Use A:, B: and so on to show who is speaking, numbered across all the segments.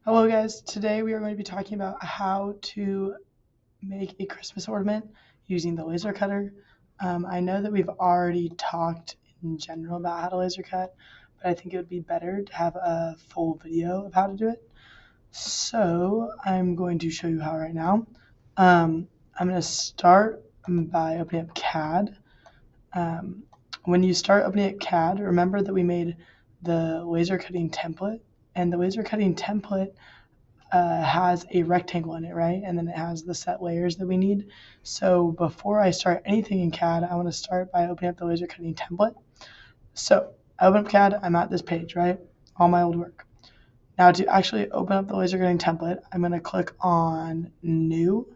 A: Hello guys, today we are going to be talking about how to make a Christmas ornament using the laser cutter. I know that we've already talked in general about how to laser cut, but I think it would be better to have a full video of how to do it. So I'm going to show you how right now. I'm going to start by opening up CAD. When you start opening up CAD, remember that we made the laser cutting template, and the laser cutting template has a rectangle in it, right? And then it has the set layers that we need. So before I start anything in CAD, I want to start by opening up the laser cutting template. So I open up CAD, I'm at this page, right? All my old work. Now to actually open up the laser cutting template, I'm going to click on New.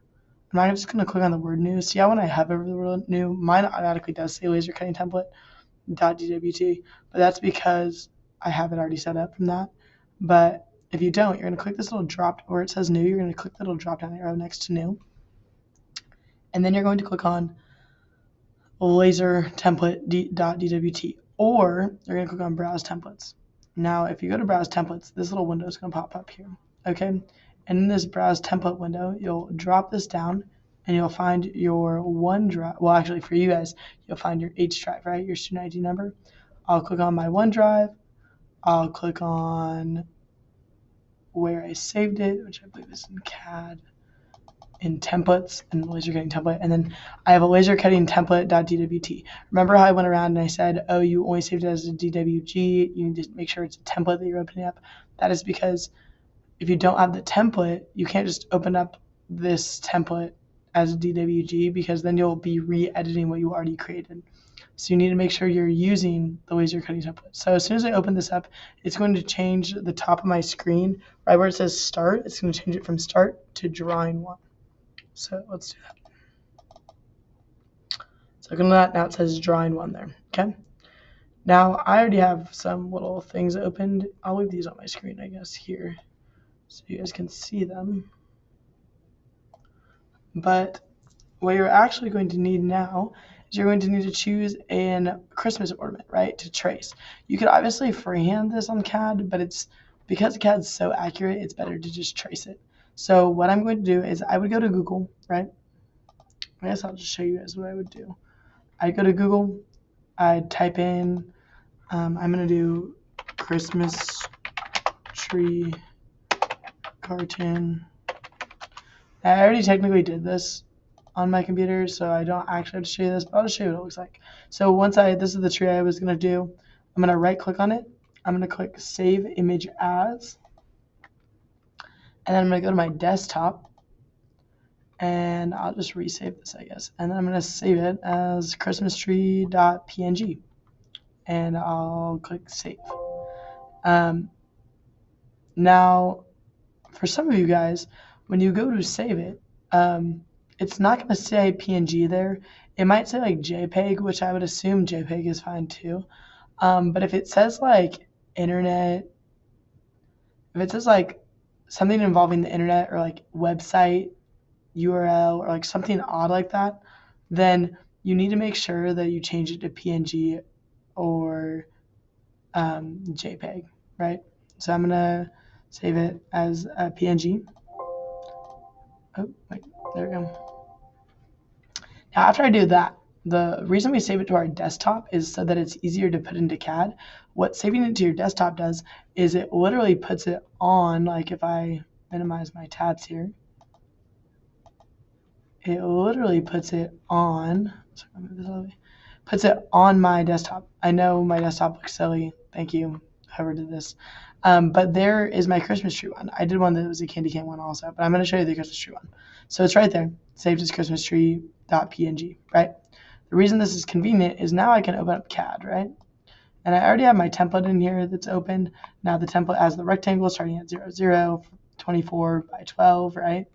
A: I'm not just going to click on the word New. See how when I hover over the word New, mine automatically does say laser cutting template .dwt, but that's because I have it already set up from that. But if you don't, you're going to click this little drop where it says new. You're going to click the little drop down arrow next to new. And then you're going to click on laser template.dwt, or you're going to click on browse templates. Now, if you go to browse templates, this little window is going to pop up here. Okay. And in this browse template window, you'll drop this down and you'll find your OneDrive. Well, actually, for you guys, you'll find your H drive, right? Your student ID number. I'll click on my OneDrive. I'll click on where I saved it, which I believe is in CAD, in templates and laser cutting template. And then I have a laser cutting template.dwt. Remember how I went around and I said, oh, you only saved it as a DWG. You need to make sure it's a template that you're opening up. That is because if you don't have the template, you can't just open up this template as a DWG, because then you'll be re-editing what you already created. So you need to make sure you're using the laser cutting template. So as soon as I open this up, it's going to change the top of my screen right where it says start. It's going to change it from start to drawing one. So let's do that. So look at that. Now it says drawing one there. Okay. Now I already have some little things opened. I'll leave these on my screen, I guess, here, so you guys can see them. But what you're actually going to need now is you're going to need to choose a Christmas ornament, right, to trace. You could obviously freehand this on CAD, but it's because CAD's so accurate, it's better to just trace it. So what I'm going to do is I would go to Google, right? I guess I'll just show you guys what I would do. I'd go to Google, I'd type in, I'm going to do Christmas tree cartoon. I already technically did this on my computer, so I don't actually have to show you this, but I'll just show you what it looks like. So this is the tree I was going to do. I'm going to right click on it. I'm going to click Save Image As. And then I'm going to go to my desktop. And I'll just resave this, I guess. And then I'm going to save it as christmastree.png. And I'll click Save. Now, for some of you guys, when you go to save it, it's not going to say PNG there. It might say like JPEG, which I would assume JPEG is fine too. But if it says like internet, if it says like something involving the internet or like website URL or like something odd like that, then you need to make sure that you change it to PNG or JPEG, right? So I'm going to save it as a PNG. Oh, wait, there we go. Now, after I do that, the reason we save it to our desktop is so that it's easier to put into CAD. What saving it to your desktop does is it literally puts it on, like if I minimize my tabs here, it literally puts it on, puts it on my desktop. I know my desktop looks silly. Thank you, whoever did this. But there is my Christmas tree one. I did one that was a candy cane one also, but I'm going to show you the Christmas tree one. So it's right there, saved as Christmas tree.png, right? The reason this is convenient is now I can open up CAD, right? And I already have my template in here that's open. Now the template has the rectangle starting at 0, 0, 24 by 12, right?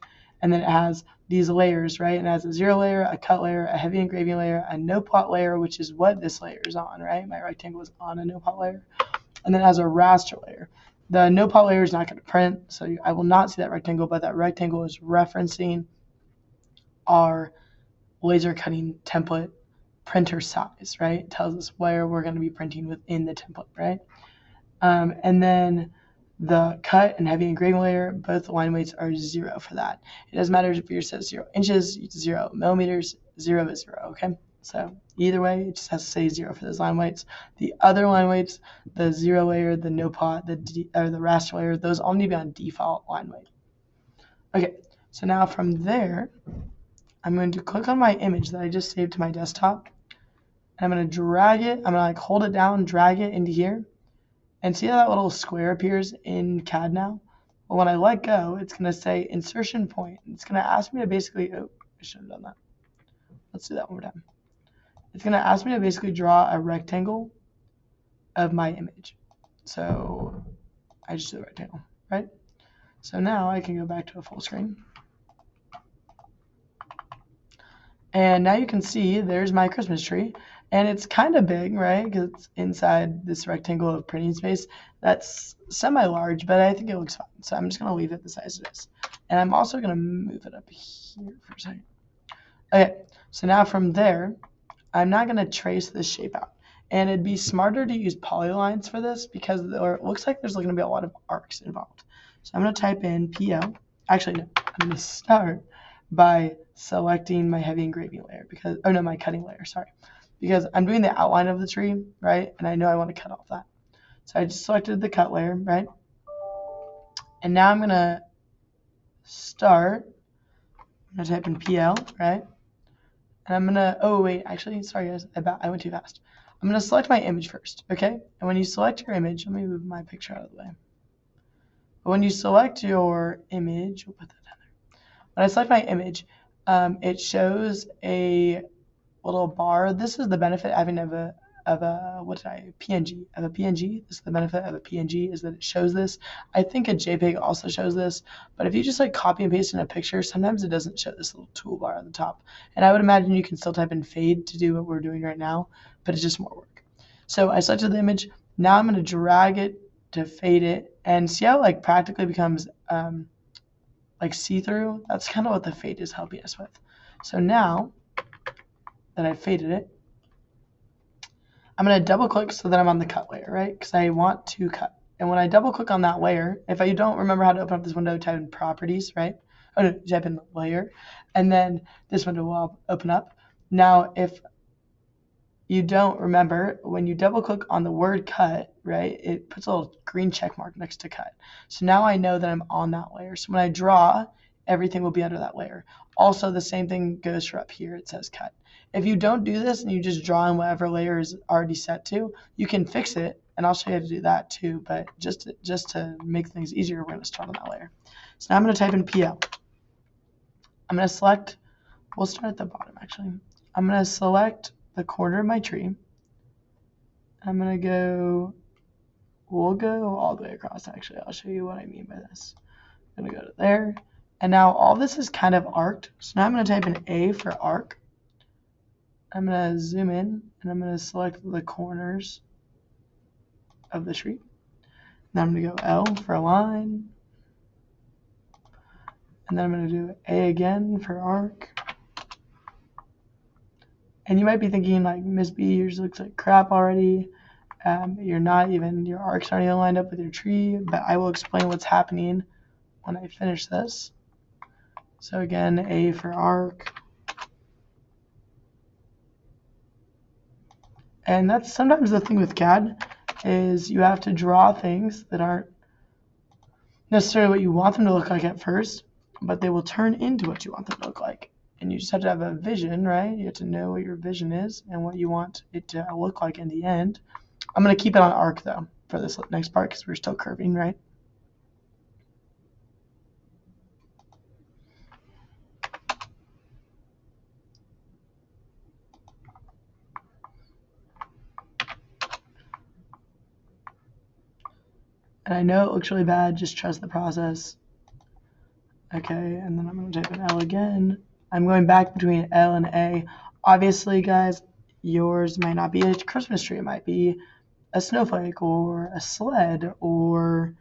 A: And then it has these layers, right? And it has a 0 layer, a cut layer, a heavy engraving layer, a no plot layer, which is what this layer is on, right? My rectangle is on a no plot layer. And then it has a raster layer. The no plot layer is not going to print, so I will not see that rectangle, but that rectangle is referencing our laser cutting template printer size, right? It tells us where we're going to be printing within the template, right? And then the cut and heavy engraving layer, both line weights are 0 for that. It doesn't matter if yours says 0 inches, 0 millimeters, 0 is 0, okay? So either way, it just has to say 0 for those line weights. The other line weights, the 0 layer, the no pot, the raster layer, those all need to be on default line weight. Okay, so now from there, I'm going to click on my image that I just saved to my desktop. And I'm going to drag it. I'm going to like hold it down, drag it into here. And see how that little square appears in CAD now? Well, when I let go, it's going to say insertion point. It's going to ask me to basically, oh, I should have done that. Let's do that one more time. It's going to ask me to basically draw a rectangle of my image. So I just do a rectangle, right? So now I can go back to a full screen. And now you can see there's my Christmas tree. And it's kind of big, right? Because it's inside this rectangle of printing space. That's semi-large, but I think it looks fine. So I'm just going to leave it the size it is. And I'm also going to move it up here for a second. Okay, so now from there, I'm not going to trace this shape out. And it'd be smarter to use polylines for this because it looks like there's going to be a lot of arcs involved. So I'm going to type in PL. Actually, no, I'm going to start by selecting my heavy engraving layer because, oh no, my cutting layer, sorry. Because I'm doing the outline of the tree, right? And I know I want to cut off that. So I just selected the cut layer, right? And now I'm going to start. I'm going to type in PL, right? And I'm going to, oh, wait, actually, sorry, guys. I went too fast. I'm going to select my image first, okay? And when you select your image, let me move my picture out of the way. But when you select your image, we'll put that down there. When I select my image, it shows a little bar. This is the benefit having of a PNG. Of a PNG. This is the benefit of a PNG is that it shows this. I think a JPEG also shows this, but if you just like copy and paste in a picture, sometimes it doesn't show this little toolbar on the top. And I would imagine you can still type in fade to do what we're doing right now, but it's just more work. So I selected the image. Now I'm going to drag it to fade it and see how it like practically becomes like see-through. That's kind of what the fade is helping us with. So now that I've faded it, I'm going to double click so that I'm on the cut layer, right? Because I want to cut. And when I double click on that layer, if I don't remember how to open up this window, type in properties, right? Oh no, type in layer. And then this window will open up. Now, if you don't remember, when you double click on the word cut, right, it puts a little green check mark next to cut. So now I know that I'm on that layer. So when I draw, everything will be under that layer. Also, the same thing goes for up here. It says cut. If you don't do this and you just draw on whatever layer is already set to, you can fix it, and I'll show you how to do that too. But just to make things easier, we're going to start on that layer. So now I'm going to type in PL. I'm going to select, we'll start at the bottom actually. I'm going to select the corner of my tree. I'm going to go, we'll go all the way across actually. I'll show you what I mean by this. I'm going to go to there. And now all this is kind of arced. So now I'm going to type in A for arc. I'm going to zoom in and I'm going to select the corners of the tree. Then I'm going to go L for a line. And then I'm going to do A again for arc. And you might be thinking like, Miss B, yours looks like crap already. You're not even, your arcs aren't even lined up with your tree, but I will explain what's happening when I finish this. So again, A for arc. And that's sometimes the thing with CAD is you have to draw things that aren't necessarily what you want them to look like at first, but they will turn into what you want them to look like. And you just have to have a vision, right? You have to know what your vision is and what you want it to look like in the end. I'm going to keep it on arc though for this next part because we're still curving, right? And I know it looks really bad, just trust the process. Okay, and then I'm going to type in L again. I'm going back between L and A. Obviously, guys, yours might not be a Christmas tree. It might be a snowflake or a sled or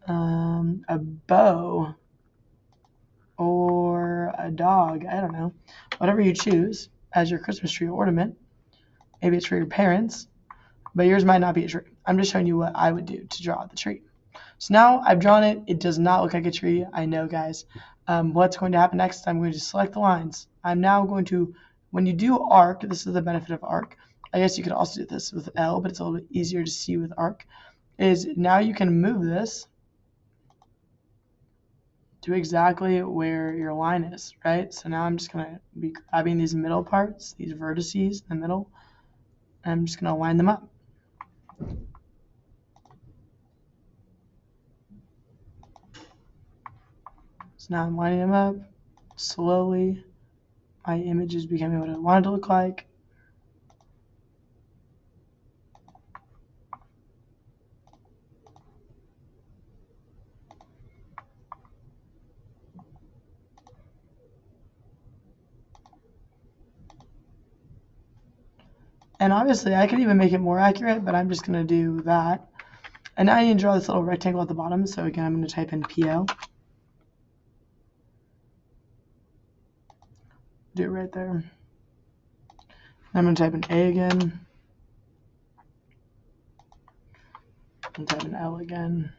A: a bow or a dog. I don't know. Whatever you choose as your Christmas tree ornament. Maybe it's for your parents, but yours might not be a tree. I'm just showing you what I would do to draw the tree. So now I've drawn it. It does not look like a tree. I know, guys. What's going to happen next? I'm going to select the lines. I'm now going to, when you do arc, this is the benefit of arc. I guess you could also do this with L, but it's a little bit easier to see with arc. Is now you can move this to exactly where your line is, right? So now I'm just going to be grabbing these middle parts, these vertices in the middle, and I'm just going to line them up. So now I'm lining them up slowly. My image is becoming what I want it to look like. And obviously I could even make it more accurate, but I'm just going to do that. And now I need to draw this little rectangle at the bottom. So again, I'm going to type in PL. Do it right there. I'm going to type in A again. And type in L again.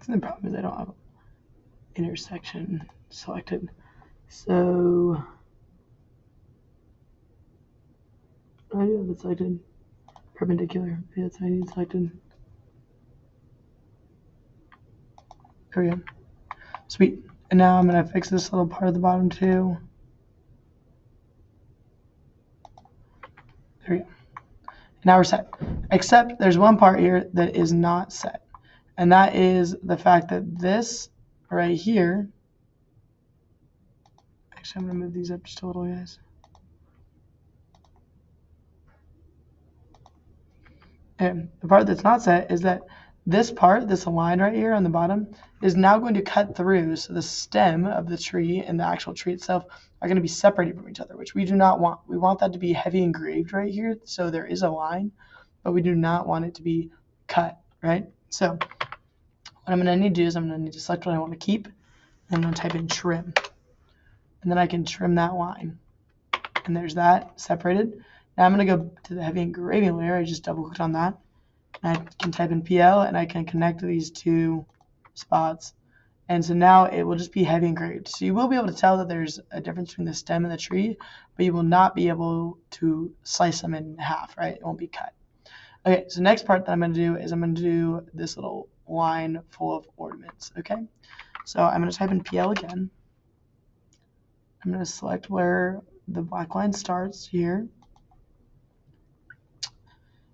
A: The problem is I don't have intersection selected. So I do have it selected. Perpendicular. Yeah, that's what I need selected. There we go. Sweet. And now I'm going to fix this little part at the bottom too. There we go. Now we're set. Except there's one part here that is not set. And that is the fact that this right here, actually I'm going to move these up just a little, guys. And the part that's not set is that this part, this line right here on the bottom, is now going to cut through. So the stem of the tree and the actual tree itself are going to be separated from each other, which we do not want. We want that to be heavy engraved right here. So there is a line, but we do not want it to be cut, right? So what I'm going to need to do is I'm going to need to select what I want to keep. And I'm going to type in trim. And then I can trim that line. And there's that separated. Now I'm going to go to the heavy engraving layer. I just double clicked on that. And I can type in PL and I can connect these two spots. And so now it will just be heavy engraved. So you will be able to tell that there's a difference between the stem and the tree, but you will not be able to slice them in half, right? It won't be cut. Okay, so next part that I'm going to do is I'm going to do this little line full of ornaments, okay? So I'm going to type in PL again. I'm going to select where the black line starts here.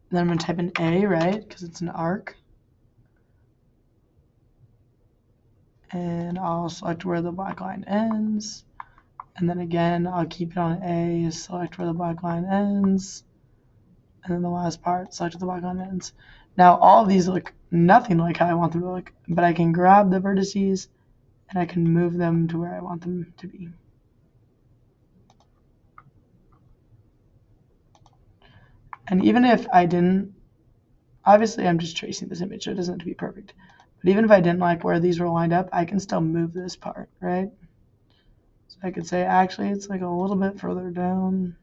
A: And then I'm going to type in A, right, because it's an arc. And I'll select where the black line ends. And then again, I'll keep it on A, select where the black line ends. And then the last part, select where the black line ends. Now, all of these look nothing like how I want them to look, but I can grab the vertices and I can move them to where I want them to be. And even if I didn't, obviously I'm just tracing this image, so it doesn't have to be perfect. But even if I didn't like where these were lined up, I can still move this part, right? So I could say, actually, it's like a little bit further down.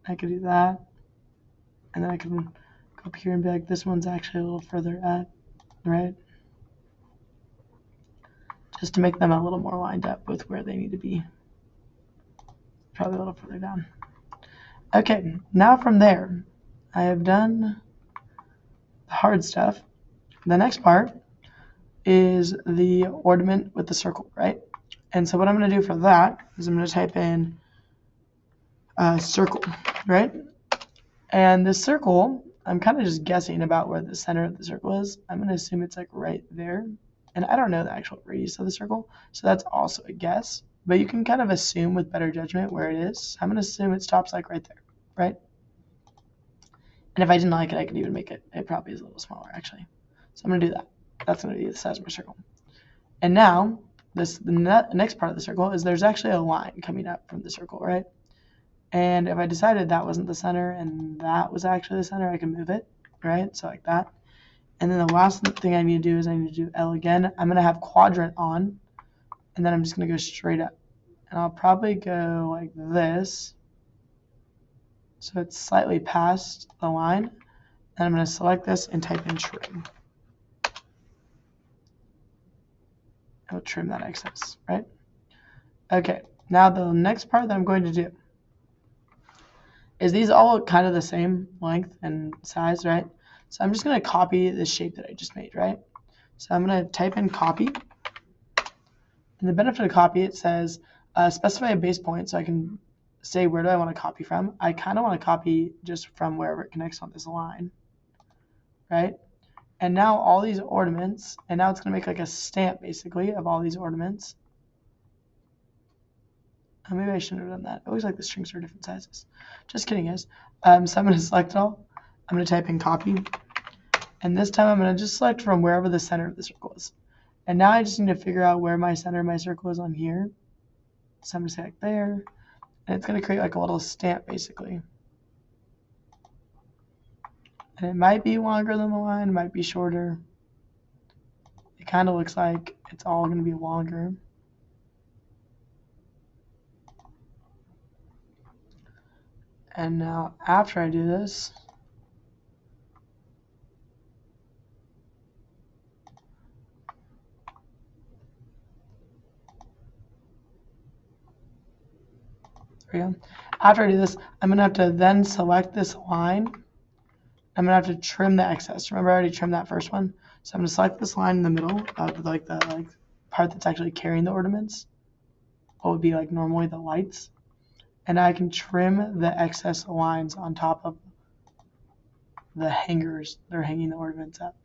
A: I could do that. And then I can go up here and be like, this one's actually a little further up, right? Just to make them a little more lined up with where they need to be. Probably a little further down. Okay, now from there, I have done the hard stuff. The next part is the ornament with the circle, right? And so what I'm going to do for that is I'm going to type in circle, right? And this circle, I'm kind of just guessing about where the center of the circle is. I'm going to assume it's like right there. And I don't know the actual radius of the circle, so that's also a guess. But you can kind of assume with better judgment where it is. I'm going to assume it stops like right there, right? And if I didn't like it, I could even make it. It probably is a little smaller, actually. So I'm going to do that. That's going to be the size of my circle. And now, the next part of the circle is there's actually a line coming up from the circle, right? And if I decided that wasn't the center and that was actually the center, I can move it, right? So like that. And then the last thing I need to do is I need to do L again. I'm going to have quadrant on, and then I'm just going to go straight up. And I'll probably go like this. So it's slightly past the line. And I'm going to select this and type in trim. It'll trim that excess, right? Okay, now the next part that I'm going to do is these all kind of the same length and size, right? So I'm just going to copy the shape that I just made, right? So I'm going to type in copy. And the benefit of copy, it says specify a base point, so I can say where do I want to copy from. I kind of want to copy just from wherever it connects on this line, right? And now all these ornaments, and now it's going to make like a stamp basically of all these ornaments. Maybe I shouldn't have done that. It looks like the strings are different sizes. Just kidding, guys. So I'm going to select it all. I'm going to type in copy. And this time I'm going to just select from wherever the center of the circle is. And now I just need to figure out where my center of my circle is on here. So I'm going to select there. And it's going to create like a little stamp basically. And it might be longer than the line, it might be shorter. It kind of looks like it's all going to be longer. And now after I do this, there we go. After I do this, I'm going to have to then select this line. I'm going to have to trim the excess. Remember I already trimmed that first one? So I'm going to select this line in the middle of the part that's actually carrying the ornaments. What would be like normally the lights. And I can trim the excess lines on top of the hangers that are hanging the ornaments up.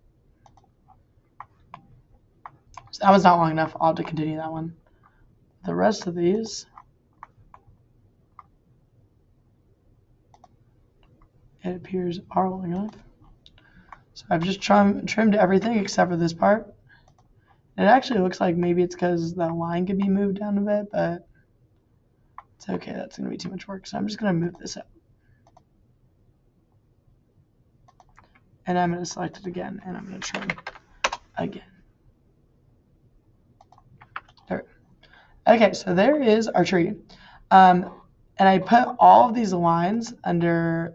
A: So that was not long enough. I'll have to continue that one. The rest of these, it appears are long enough. So I've just trimmed everything except for this part. It actually looks like maybe it's because the line could be moved down a bit, but it's okay. That's going to be too much work. So I'm just going to move this up. And I'm going to select it again, and I'm going to trim again. There. Okay, so there is our tree. And I put all of these lines under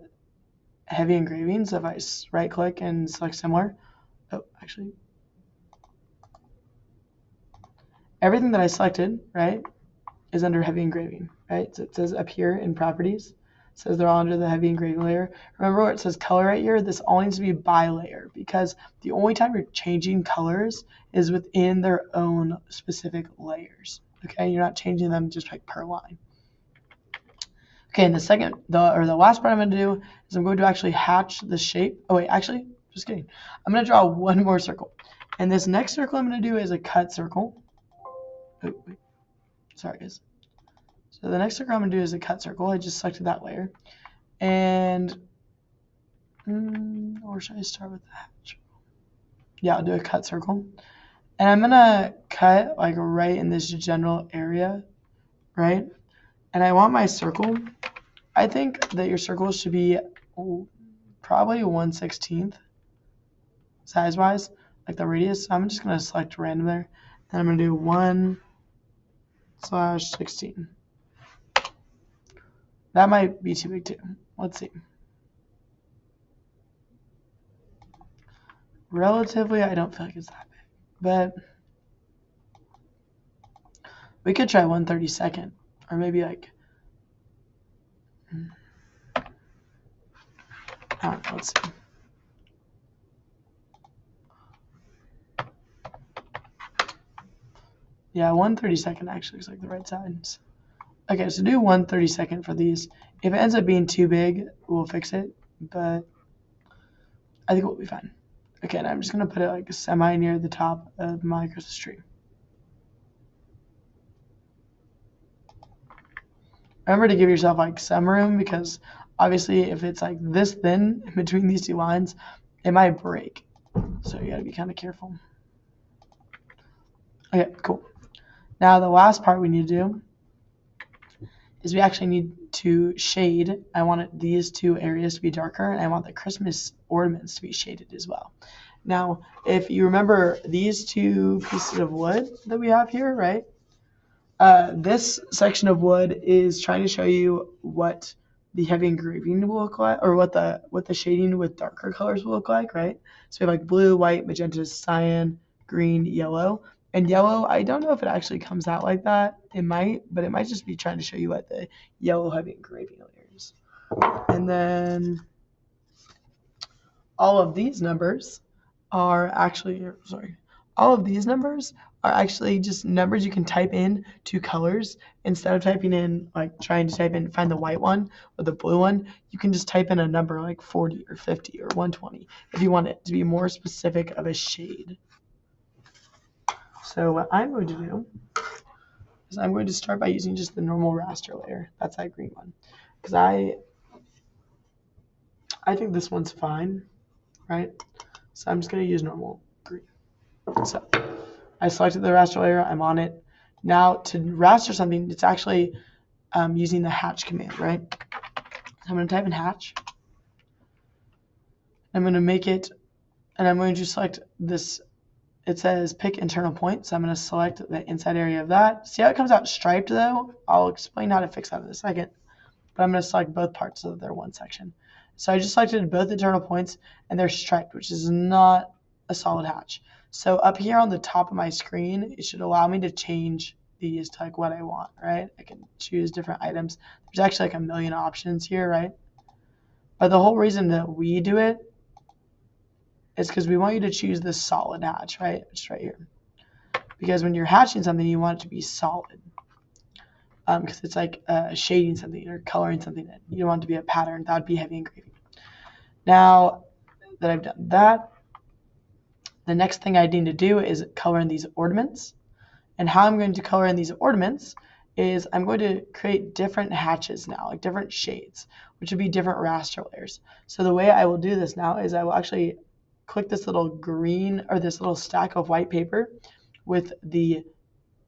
A: heavy engraving. So if I right click and select similar, everything that I selected, right, is under heavy engraving, right? So it says up here in properties, it says they're all under the heavy engraving layer. Remember where it says color right here? This all needs to be by layer because the only time you're changing colors is within their own specific layers. Okay, you're not changing them just like per line. Okay, and the last part I'm going to do is I'm going to actually hatch the shape. Oh wait, actually, just kidding. I'm going to draw one more circle. And this next circle I'm going to do is a cut circle. Oh, wait. Sorry, guys. So the next circle I'm going to do is a cut circle. I just selected that layer. And, or should I start with the hatch? Yeah, I'll do a cut circle. And I'm going to cut like right in this general area, right? And I want my circle, I think that your circle should be probably 1/16 size-wise, like the radius. So I'm just going to select random there. And I'm going to do 1/16. That might be too big too. Let's see. Relatively, I don't feel like it's that big. But we could try 1/32. Or maybe like, I don't know, let's see. Yeah, 1/32 actually looks like the right size. Okay, so do 1/32 for these. If it ends up being too big, we'll fix it, but I think we'll be fine. Okay, and I'm just gonna put it like semi near the top of my Christmas tree. Remember to give yourself like some room because obviously if it's like this thin in between these two lines, it might break. So you gotta be kind of careful. Okay, cool. Now the last part we need to do is we actually need to shade. I want these two areas to be darker and I want the Christmas ornaments to be shaded as well. Now, if you remember these two pieces of wood that we have here, right? This section of wood is trying to show you what the heavy engraving will look like, or what the shading with darker colors will look like, right? So we have like blue, white, magenta, cyan, green, yellow. And yellow, I don't know if it actually comes out like that. It might, but it might just be trying to show you what the yellow heavy engraving layer is. And then all of these numbers are actually, all of these numbers are actually just numbers you can type in to colors. Instead of typing in, like trying to type in, find the white one or the blue one, you can just type in a number like 40 or 50 or 120 if you want it to be more specific of a shade. So what I'm going to do is I'm going to start by using just the normal raster layer. That's that green one. Because I think this one's fine, right? So I'm just going to use normal green. So I selected the raster layer, I'm on it. Now to raster something, it's actually using the hatch command, right? So I'm going to type in hatch. I'm going to make it, and I'm going to select this. It says pick internal point, so I'm going to select the inside area of that. See how it comes out striped though? I'll explain how to fix that in a second. But I'm going to select both parts of their one section. So I just selected both internal points, and they're striped, which is not a solid hatch. So up here on the top of my screen, it should allow me to change these to like what I want, right? I can choose different items. There's actually like a million options here, right? But the whole reason that we do it is because we want you to choose this solid hatch, right? Just right here. Because when you're hatching something, you want it to be solid. Because it's like shading something or coloring something in. You don't want it to be a pattern. That would be heavy engraving. Now that I've done that, the next thing I need to do is color in these ornaments. And how I'm going to color in these ornaments is I'm going to create different hatches now, like different shades, which would be different raster layers. So the way I will do this now is I will actually click this little green or this little stack of white paper with the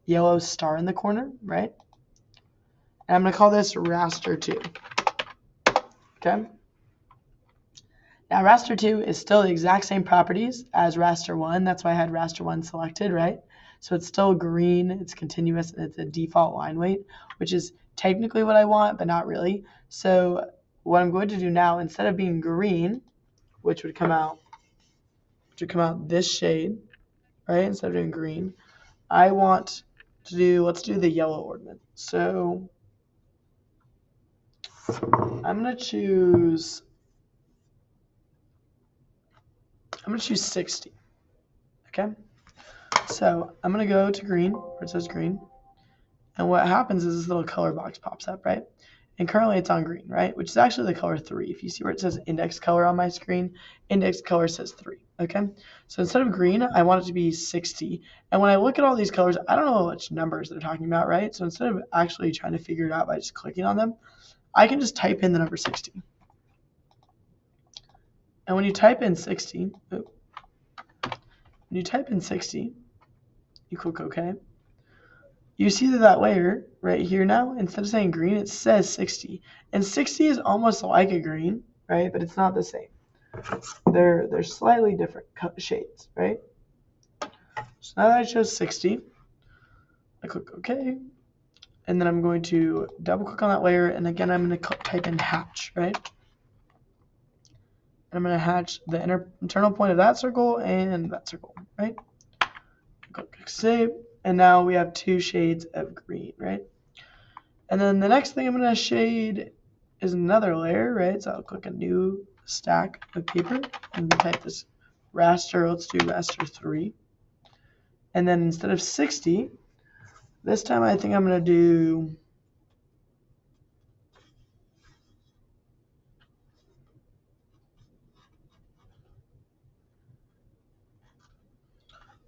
A: yellow star in the corner, right? And I'm going to call this raster 2. Okay? Now raster 2 is still the exact same properties as raster 1. That's why I had raster 1 selected, right? So it's still green, it's continuous, and it's a default line weight, which is technically what I want, but not really. So what I'm going to do now, instead of being green, which would come out this shade, right? Instead of doing green, I want to do, let's do the yellow ornament. So I'm going to choose 60. Okay? So I'm going to go to green, where it says green. And what happens is this little color box pops up, right? And currently it's on green, right? Which is actually the color 3. If you see where it says index color on my screen, index color says 3, okay? So instead of green, I want it to be 60. And when I look at all these colors, I don't know which numbers they're talking about, right? So instead of actually trying to figure it out by just clicking on them, I can just type in the number 60. And when you type in 60, you click OK. You see that layer right here now, instead of saying green, it says 60. And 60 is almost like a green, right? But it's not the same. They're slightly different shades, right? So now that I chose 60, I click OK. And then I'm going to double click on that layer. And again, I'm going to type in hatch, right? I'm going to hatch the internal point of that circle and that circle, right? Click save. And now we have 2 shades of green, right? And then the next thing I'm going to shade is another layer, right? So I'll click a new stack of paper and type this raster. Let's do raster 3. And then instead of 60, this time I think I'm going to do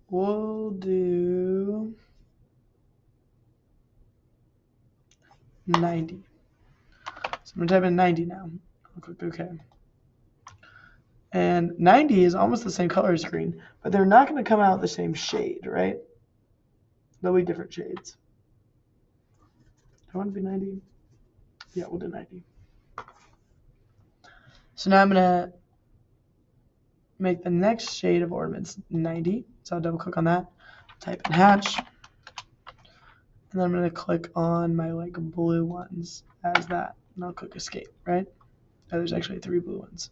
A: we'll do 90. So I'm going to type in 90 now. I'll click OK. And 90 is almost the same color as green, but they're not going to come out the same shade, right? They'll be different shades. Do I want to be 90? Yeah, we'll do 90. So now I'm going to make the next shade of ornaments 90. So I'll double click on that, type in hatch, And then I'm going to click on my like blue ones as that. And I'll click escape, right? Oh, there's actually 3 blue ones.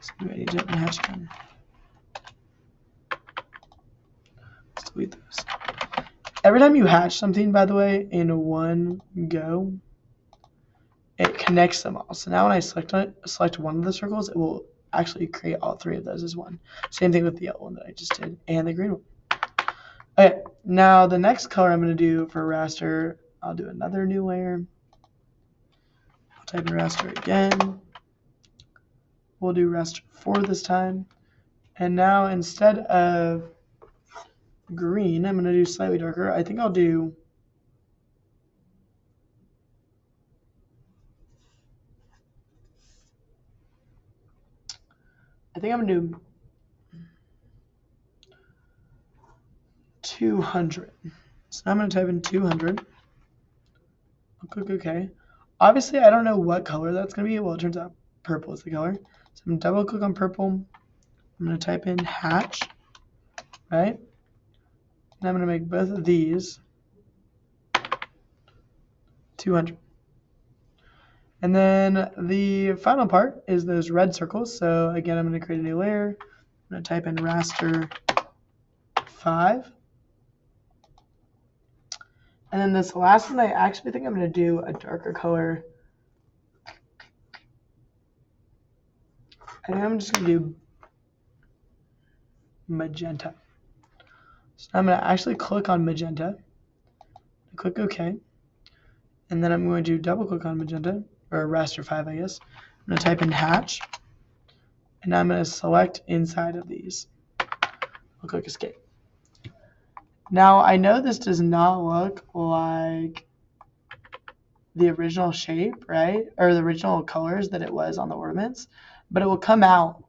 A: So I need to hatch again. Let's delete those. Every time you hatch something, by the way, in one go, it connects them all. So now when I select one of the circles, it will actually create all 3 of those as one. Same thing with the yellow one that I just did and the green one. Okay, now the next color I'm going to do for raster, I'll do another new layer. I'll type in raster again. We'll do raster 4 this time. And now instead of green, I'm going to do slightly darker. I think I'm going to do 200. So now I'm going to type in 200. I'll click OK. Obviously, I don't know what color that's going to be. Well, it turns out purple is the color. So I'm going to double click on purple. I'm going to type in hatch, right? And I'm going to make both of these 200. And then the final part is those red circles. So again, I'm going to create a new layer. I'm going to type in raster 5. And then this last one, I actually think I'm going to do a darker color. I think I'm just going to do magenta. So I'm going to actually click on magenta. Click OK. And then I'm going to double click on magenta, or raster 5, I guess. I'm going to type in hatch. And I'm going to select inside of these. I'll click escape. Now, I know this does not look like the original shape, right? Or the original colors that it was on the ornaments, but it will come out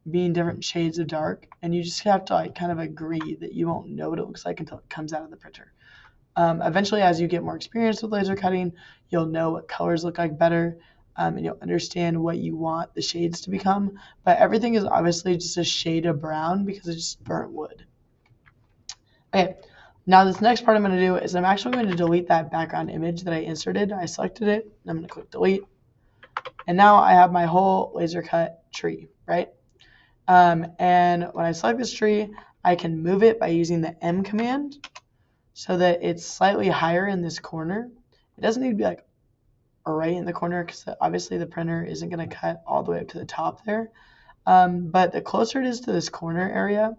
A: being different shades of dark, and you just have to like kind of agree that you won't know what it looks like until it comes out of the printer. Eventually, as you get more experience with laser cutting, you'll know what colors look like better, and you'll understand what you want the shades to become. But everything is obviously just a shade of brown because it's just burnt wood. Okay, now this next part I'm going to do is I'm actually going to delete that background image that I inserted. I selected it, and I'm going to click delete. And now I have my whole laser cut tree, right? And when I select this tree, I can move it by using the M command so that it's slightly higher in this corner. It doesn't need to be like right in the corner because obviously the printer isn't going to cut all the way up to the top there. But the closer it is to this corner area,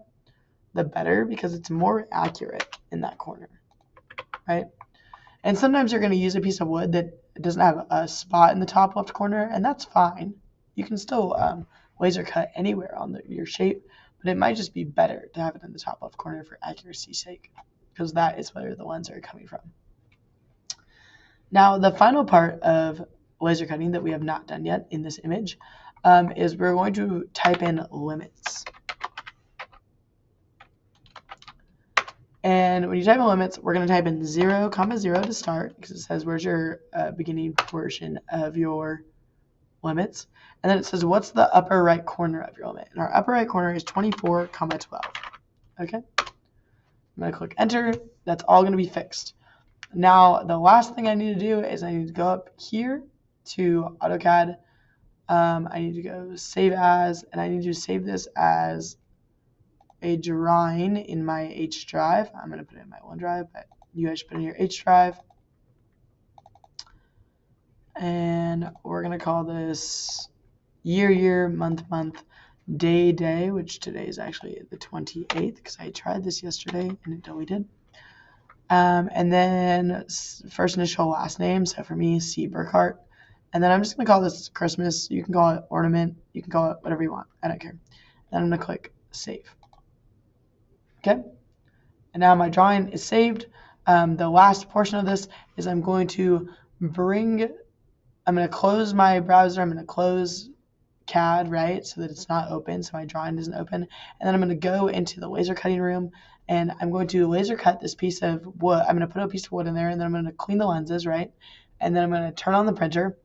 A: the better, because it's more accurate in that corner, right? And sometimes you're going to use a piece of wood that doesn't have a spot in the top left corner, and that's fine. You can still laser cut anywhere on your shape, but it might just be better to have it in the top left corner for accuracy's sake, because that is where the lens are coming from. Now, the final part of laser cutting that we have not done yet in this image is we're going to type in limits. And when you type in limits, we're going to type in 0, 0 to start, because it says where's your beginning portion of your limits. And then it says what's the upper right corner of your limit. And our upper right corner is 24, 12. Okay? I'm going to click enter. That's all going to be fixed. Now, the last thing I need to do is I need to go up here to AutoCAD. I need to go save as, and I need to save this as a drawing in my H drive. I'm going to put it in my OneDrive, but you guys should put it in your H drive. And we're going to call this year, month, day, which today is actually the 28th because I tried this yesterday and it deleted. And then first initial, last name. So for me, C. Burkhart. And then I'm just going to call this Christmas. You can call it Ornament. You can call it whatever you want. I don't care. Then I'm going to click Save. Okay, and now my drawing is saved. The last portion of this is I'm going to close my browser. I'm going to close CAD, right, so that it's not open, so my drawing isn't open. And then I'm going to go into the laser cutting room, and I'm going to laser cut this piece of wood. I'm going to put a piece of wood in there, and then I'm going to clean the lenses, right, and then I'm going to turn on the printer.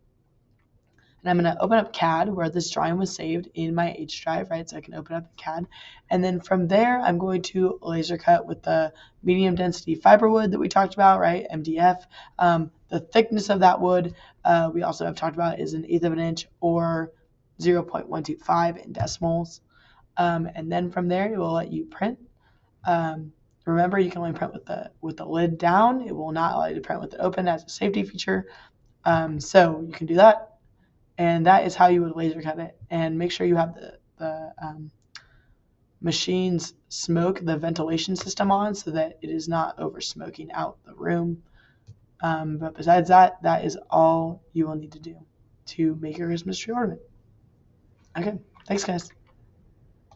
A: And And I'm going to open up CAD where this drawing was saved in my H drive, right? So I can open up CAD. And then from there, I'm going to laser cut with the medium density fiber wood that we talked about, right? MDF. The thickness of that wood, we also have talked about, is 1/8 of an inch or 0.125 in decimals. And then from there, it will let you print. Remember, you can only print with the lid down. It will not allow you to print with it open as a safety feature. So you can do that. And that is how you would laser cut it. And make sure you have the machine's smoke, the ventilation system on, so that it is not over smoking out the room. But besides that, that is all you will need to do to make your Christmas tree ornament. Okay, thanks guys.